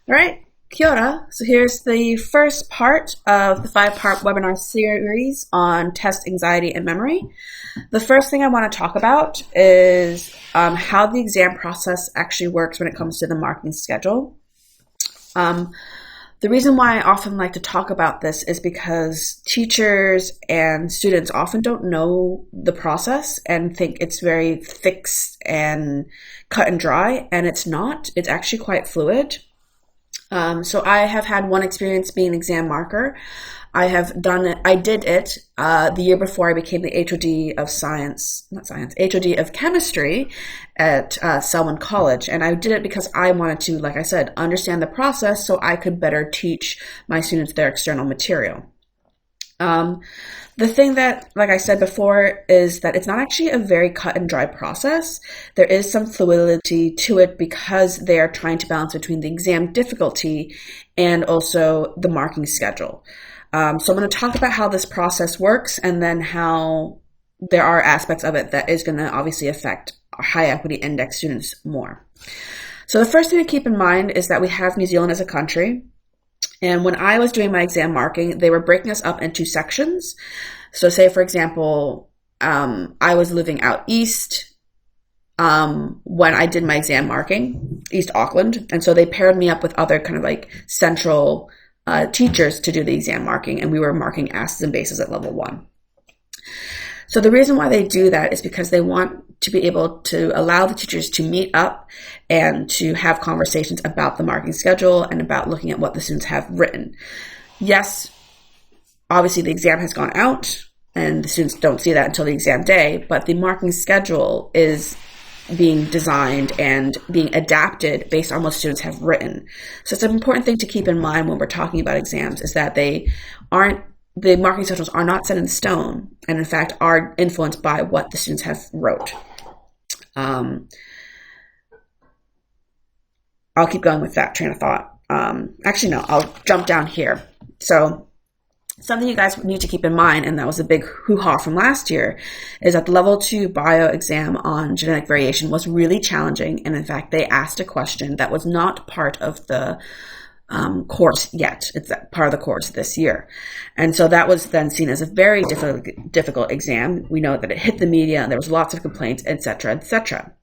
All right, kia ora. So here's the first part of the 5-part webinar series on test anxiety and memory. The first thing I want to talk about is how the exam process actually works when it comes to the marking schedule. The reason why I often like to talk about this is because teachers and students often don't know the process and think it's very fixed and cut and dry, and it's not. It's actually quite fluid. So I have had one experience being an exam marker. I did it the year before I became the HOD of HOD of chemistry at Selwyn College. And I did it because I wanted to, like I said, understand the process so I could better teach my students their external material. The thing that, like I said before, is that it's not actually a very cut and dry process. There is some fluidity to it because they are trying to balance between the exam difficulty and also the marking schedule. So I'm going to talk about how this process works and then how there are aspects of it that is going to obviously affect our high equity index students more. So the first thing to keep in mind is that we have New Zealand as a country. And when I was doing my exam marking, they were breaking us up into sections. So say, for example, I was living out east when I did my exam marking, East Auckland. And so they paired me up with other kind of like central teachers to do the exam marking. And we were marking asses and bases at level 1. So the reason why they do that is because they want to be able to allow the teachers to meet up and to have conversations about the marking schedule and about looking at what the students have written. Yes, obviously the exam has gone out and the students don't see that until the exam day, but the marking schedule is being designed and being adapted based on what students have written. So it's an important thing to keep in mind when we're talking about exams is that the marking schedules are not set in stone and in fact are influenced by what the students have wrote. I'll keep going with that train of thought. Actually, no, I'll jump down here. So something you guys need to keep in mind, and that was a big hoo-ha from last year, is that the level 2 bio exam on genetic variation was really challenging. And in fact, they asked a question that was not part of the course yet. It's part of the course this year. And so that was then seen as a very difficult exam. We know that it hit the media and there was lots of complaints, etc., etc.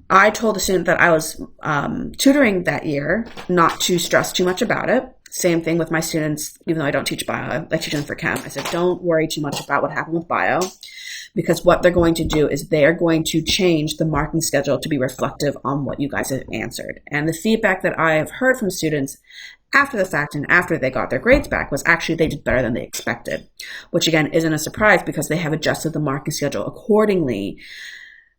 I told the student that I was tutoring that year not to stress too much about it. Same thing with my students, even though I don't teach bio, I teach them for chem. I said, don't worry too much about what happened with bio, because what they're going to do is they are going to change the marking schedule to be reflective on what you guys have answered. And the feedback that I have heard from students after the fact and after they got their grades back was actually they did better than they expected, which again isn't a surprise because they have adjusted the marking schedule accordingly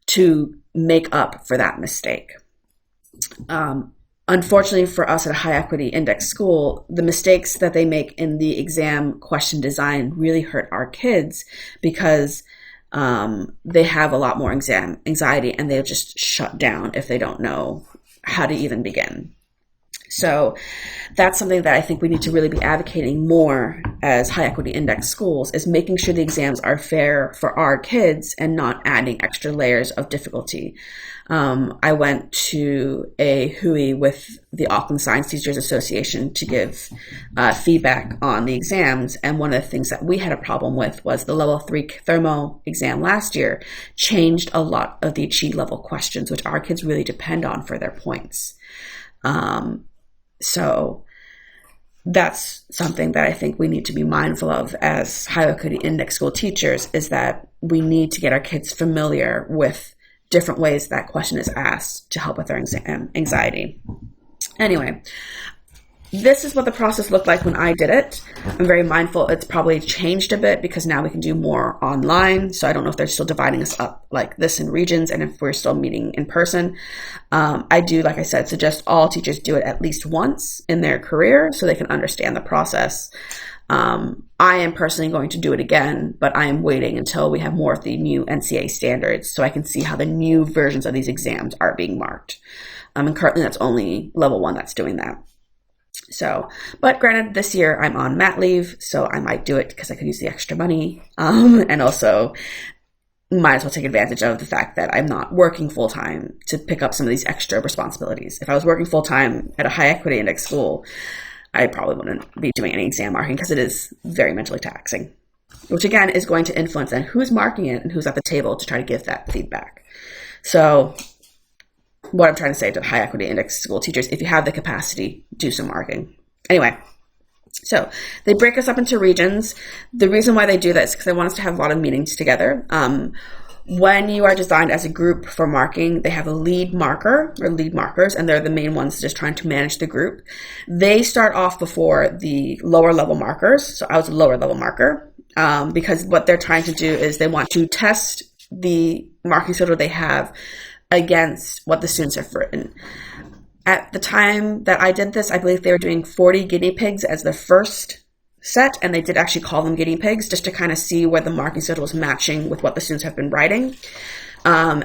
to make up for that mistake. Unfortunately for us at a high equity index school, the mistakes that they make in the exam question design really hurt our kids because they have a lot more exam anxiety and they'll just shut down if they don't know how to even begin. So that's something that I think we need to really be advocating more as high equity index schools, is making sure the exams are fair for our kids and not adding extra layers of difficulty. I went to a hui with the Auckland Science Teachers Association to give feedback on the exams. And one of the things that we had a problem with was the level 3 thermo exam last year changed a lot of the achieve level questions, which our kids really depend on for their points. So that's something that I think we need to be mindful of as high equity index school teachers, is that we need to get our kids familiar with different ways that question is asked to help with their anxiety. Anyway, this is what the process looked like when I did it. I'm very mindful it's probably changed a bit because now we can do more online. So I don't know if they're still dividing us up like this in regions and if we're still meeting in person. I do, like I said, suggest all teachers do it at least once in their career so they can understand the process. I am personally going to do it again, but I am waiting until we have more of the new NCA standards so I can see how the new versions of these exams are being marked. And currently that's only level 1 that's doing that. So, but granted, this year I'm on mat leave, so I might do it because I could use the extra money. And also might as well take advantage of the fact that I'm not working full time to pick up some of these extra responsibilities. If I was working full time at a high equity index school, I probably wouldn't be doing any exam marking because it is very mentally taxing, which again is going to influence then who's marking it and who's at the table to try to give that feedback. So what I'm trying to say to high equity index school teachers, if you have the capacity, do some marking. Anyway, so they break us up into regions. The reason why they do that is because they want us to have a lot of meetings together. When you are designed as a group for marking, they have a lead marker or lead markers, and they're the main ones just trying to manage the group. They start off before the lower level markers. So I was a lower level marker because what they're trying to do is they want to test the marking schedule they have against what the students have written. At the time that I did this, I believe they were doing 40 guinea pigs as the first set, and they did actually call them guinea pigs just to kind of see where the marking schedule was matching with what the students have been writing. And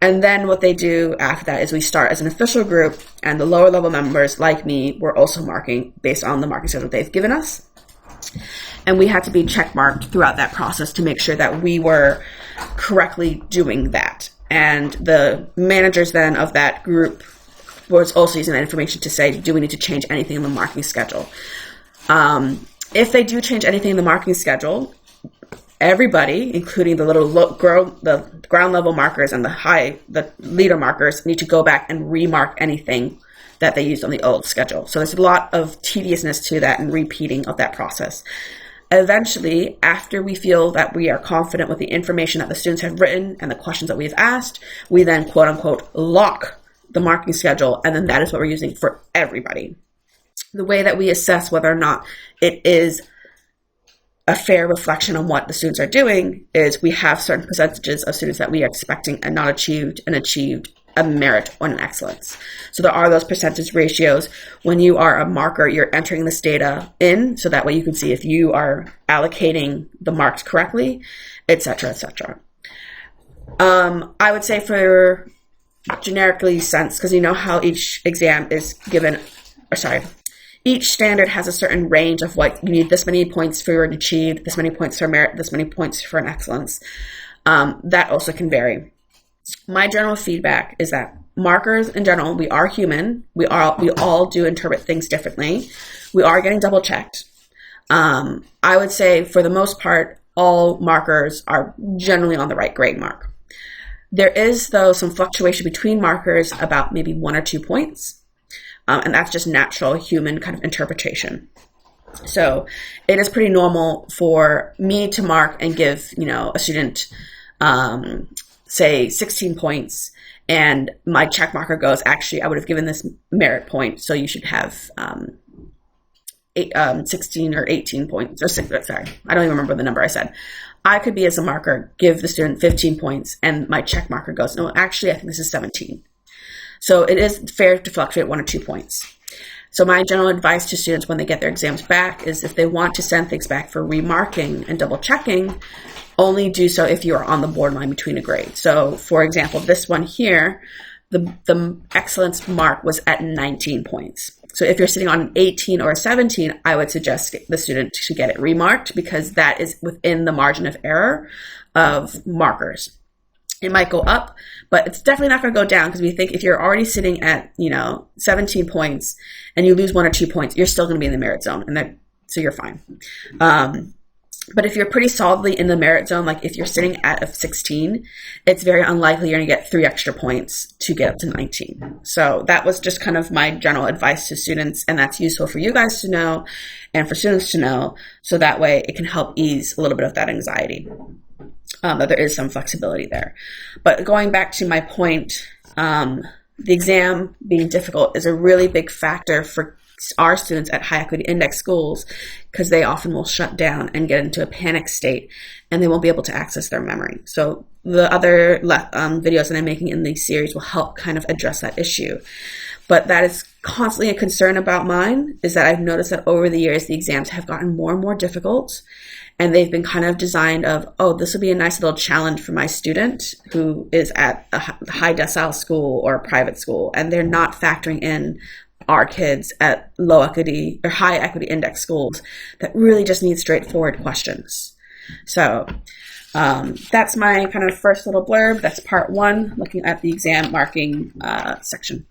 then what they do after that is we start as an official group, and the lower level members, like me, were also marking based on the marking schedule they've given us. And we had to be check marked throughout that process to make sure that we were correctly doing that. And the managers then of that group was also using that information to say, do we need to change anything in the marking schedule? If they do change anything in the marking schedule, everybody, including the ground level markers and the leader markers, need to go back and remark anything that they used on the old schedule. So there's a lot of tediousness to that and repeating of that process. Eventually, after we feel that we are confident with the information that the students have written and the questions that we've asked, we then quote unquote lock the marking schedule, and then that is what we're using for everybody. The way that we assess whether or not it is a fair reflection on what the students are doing is we have certain percentages of students that we are expecting and not achieved and achieved a merit or an excellence. So there are those percentage ratios. When you are a marker, you're entering this data in so that way you can see if you are allocating the marks correctly, etc., etc. I would say for generically sense, because you know how each exam is given, each standard has a certain range of what you need this many points for an achieved, this many points for merit, this many points for an excellence. That also can vary. My general feedback is that markers in general, we are human. We all do interpret things differently. We are getting double checked. I would say for the most part, all markers are generally on the right grade mark. There is, though, some fluctuation between markers about maybe 1 or 2 points. And that's just natural human kind of interpretation. So it is pretty normal for me to mark and give, a student, say 16 points, and my check marker goes, actually, I would have given this merit point, so you should have 16 or 18 points, or 6, sorry, I don't even remember the number I said. I could be, as a marker, give the student 15 points, and my check marker goes, no, actually, I think this is 17. So it is fair to fluctuate 1 or 2 points. So my general advice to students when they get their exams back is if they want to send things back for remarking and double checking, only do so if you are on the borderline between a grade. So for example, this one here, the excellence mark was at 19 points. So if you're sitting on an 18 or a 17, I would suggest the student to get it remarked because that is within the margin of error of markers. It might go up, but it's definitely not going to go down because we think if you're already sitting at, 17 points and you lose 1 or 2 points, you're still going to be in the merit zone, and so you're fine. But if you're pretty solidly in the merit zone, like if you're sitting at a 16, it's very unlikely you're going to get 3 extra points to get up to 19. So that was just kind of my general advice to students, and that's useful for you guys to know and for students to know, so that way it can help ease a little bit of that anxiety. That there is some flexibility there. But going back to my point, the exam being difficult is a really big factor for our students at high equity index schools because they often will shut down and get into a panic state and they won't be able to access their memory. So the other videos that I'm making in these series will help kind of address that issue. But that is constantly a concern about mine, is that I've noticed that over the years, the exams have gotten more and more difficult. And they've been kind of designed of, this will be a nice little challenge for my student who is at a high decile school or a private school. And they're not factoring in our kids at low equity or high equity index schools that really just need straightforward questions. So That's my kind of first little blurb. That's part one, looking at the exam marking section.